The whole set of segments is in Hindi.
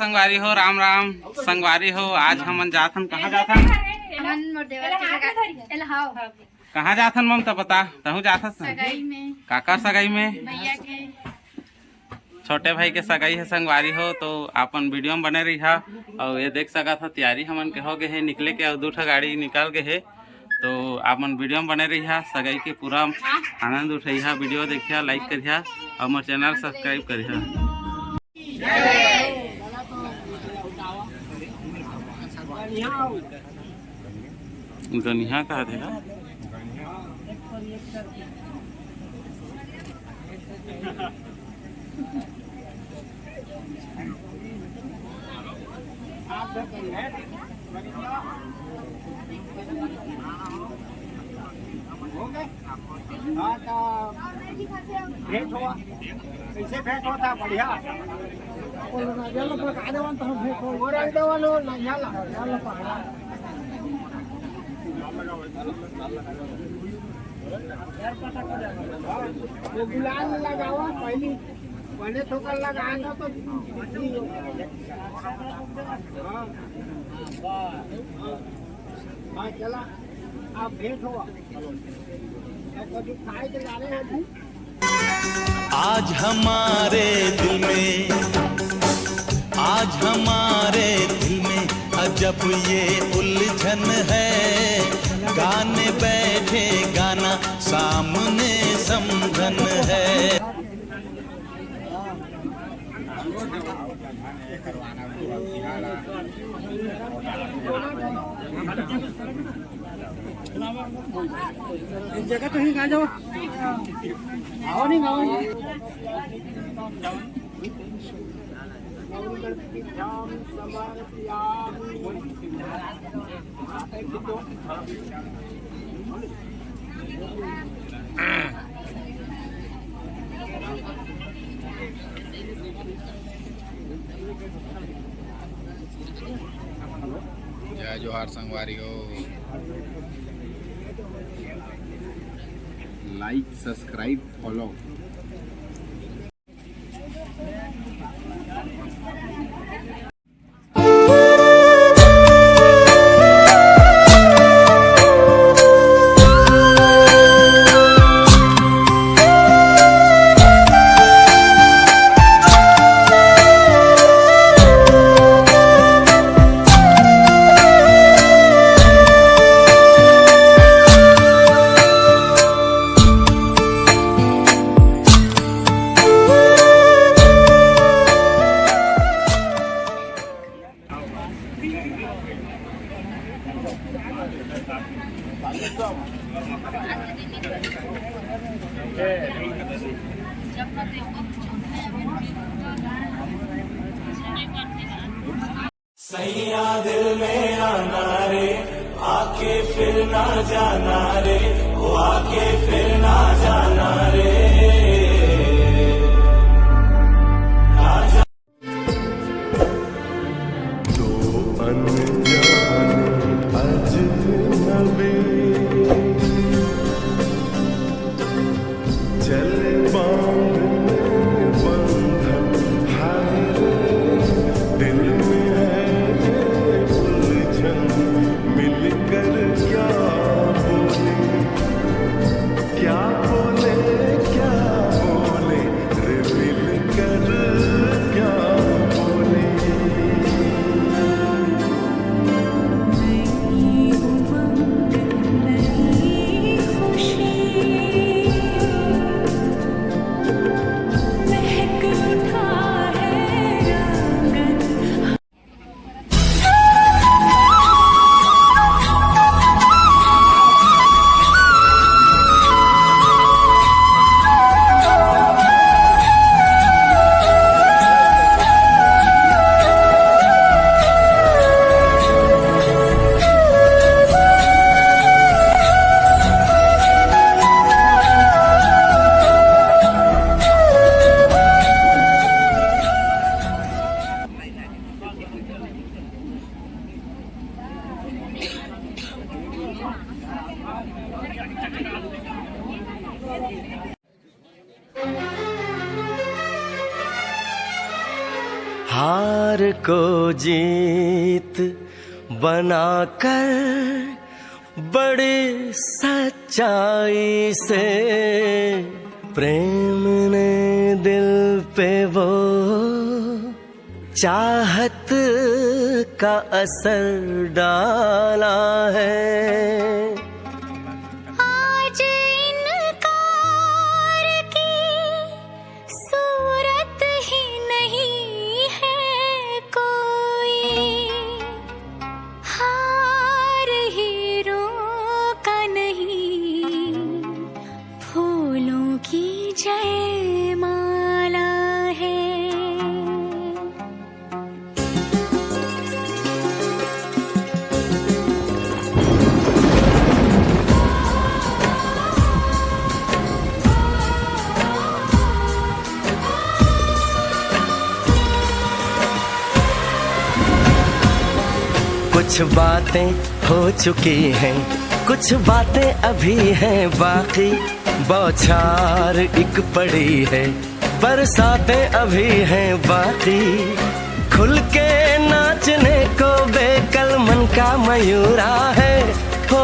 संगवारी हो, राम राम संगवारी हो। आज हमन जाथन कहाँ जाथन? कहाँ जाथन ममता बता? तहु जाथस काकर सगाई में? छोटे भाई के सगाई है संगवारी हो। तो अपन वीडियो में बने रही है और ये देख सका था तैयारी हमन के हो गए है निकले के और 2 ठो गाड़ी निकल गए है। तो अपन वीडियो में बने रही है सगाई के पूरा आनंद उठाइया। वीडियो देखिए, लाइक करिए और हमारे चैनल सब्सक्राइब करिए। गनिया कहा देगा भेंट हुआ कैसे भेंट होता बढ़िया गुलाल लगावा पहली पहले ठोकर लगाएगा तो हाँ चला आप भेंट हुआ कभी खाए के जा रहे हैं। आज हमारे दिल में, आज हमारे दिल में अजब ये उलझन है। गाने बैठे गाना सामने समझन है। इस जगह तो ही कहाँ जाओ आओ नहीं गाँव जय जोहार संगवारी हो। Like subscribe follow. सैया दिल में आना रे, आके फिर ना जाना रे, वो आके फिर ना जाना रे। दो अनजान अजनबी चले बांधने बंधन है रे, दिल में मिलकर क्या बोले हार को जीत बनाकर बड़ी सच्चाई से प्रेम ने दिल पे वो चाहत का असर डाला है। आज इनकार की सूरत ही नहीं है कोई, हार हीरों का नहीं, फूलों की जयमाला है। कुछ बातें हो चुकी हैं, कुछ बातें अभी हैं बाकी, बौछार एक पड़ी है, बरसातें अभी हैं बाकी। खुल के नाचने को बेकल मन का मयूरा है, हो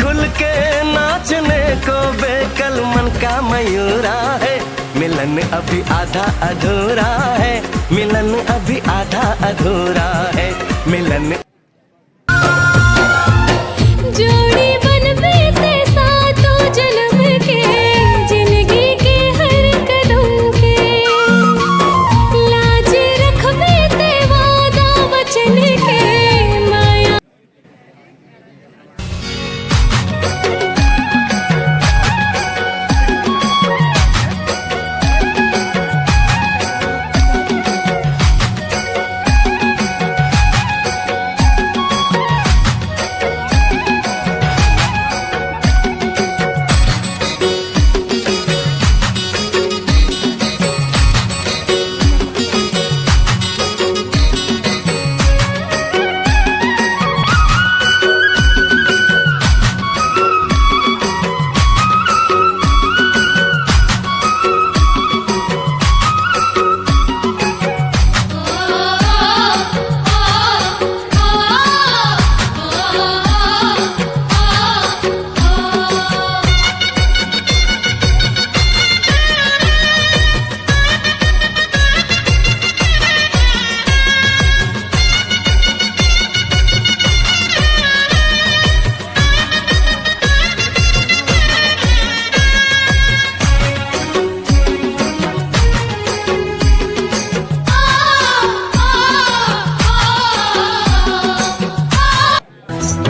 खुल के नाचने को बेकल मन का मयूरा है। मिलन अभी आधा अधूरा है, मिलन अभी आधा अधूरा है, मिलन। जोड़ी बन बीते सातों जन्म के, जिंदगी के हर कदम के, लाज रख बीते वादा वचन के, माया।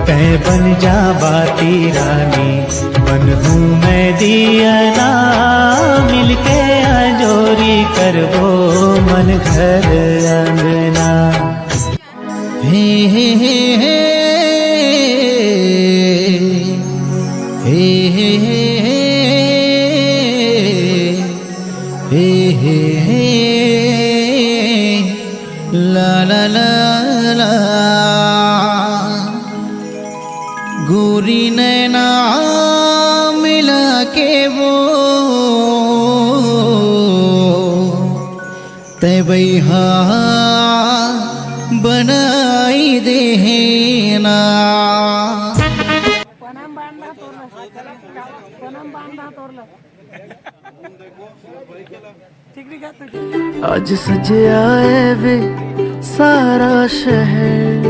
तै बन जा बाती रानी, बन हूँ मैं दियना, मिलके अंजोरी करबो मन घर अंगना। हे हे हे हे हे हे हे हे हे ला ला ला ला। गोरी नैना मिला के वो तै बैहा बनाई देना। आज सजे आए वे सारा शहर,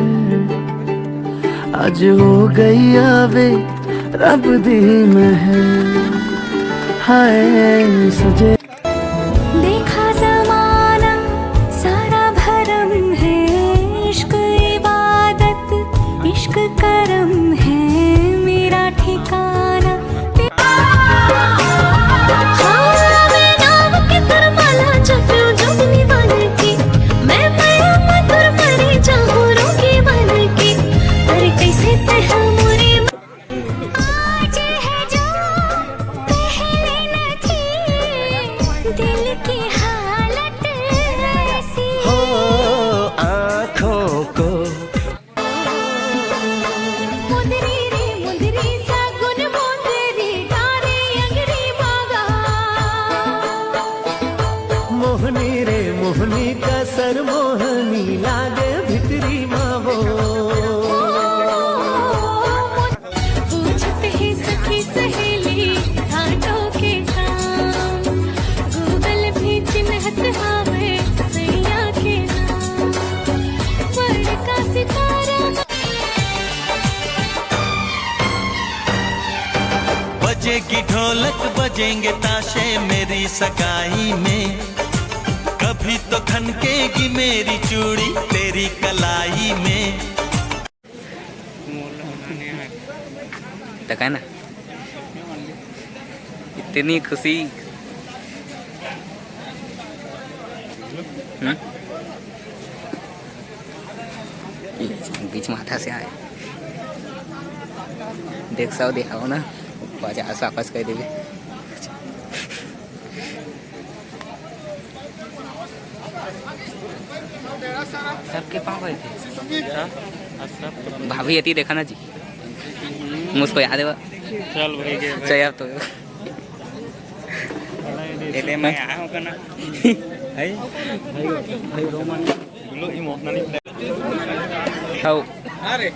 आज हो गई आवे रब दी महर, हाय सजे। देखा ज़माना सारा भरम है, इश्क इबादत इश्क करम है, मेरा ठिकाना। हाँ मैं नाव के तरमाला चक्रों जोगनी बन के, मैं माया मधुर मरी जाऊँ रोगी बन के, पर कैसे तह मुरी आज है जो पहले न थी, दिल की हालत ऐसी हो आँखों को मुंदरी रे मुंदरी सा गुन मुंदरी डारे अंगरी बागा। मोहनी रे मोहनी का सर मोहनी ढोलक बजेंगे ताशे मेरी सगाई में, कभी तो खनकेगी मेरी चूड़ी तेरी कलाई में। देखा ना इतनी खुशी। बीच माथा से आए देख सौ दिखाओ ना 50 वापस कर देवे। सबके पाँव गए थे भाभी आती देखा ना जी मुझको याद है चल भाई के चल अब तो ले मैं आया हूं करना भाई रोमन लो इमोशनली हाउ अरे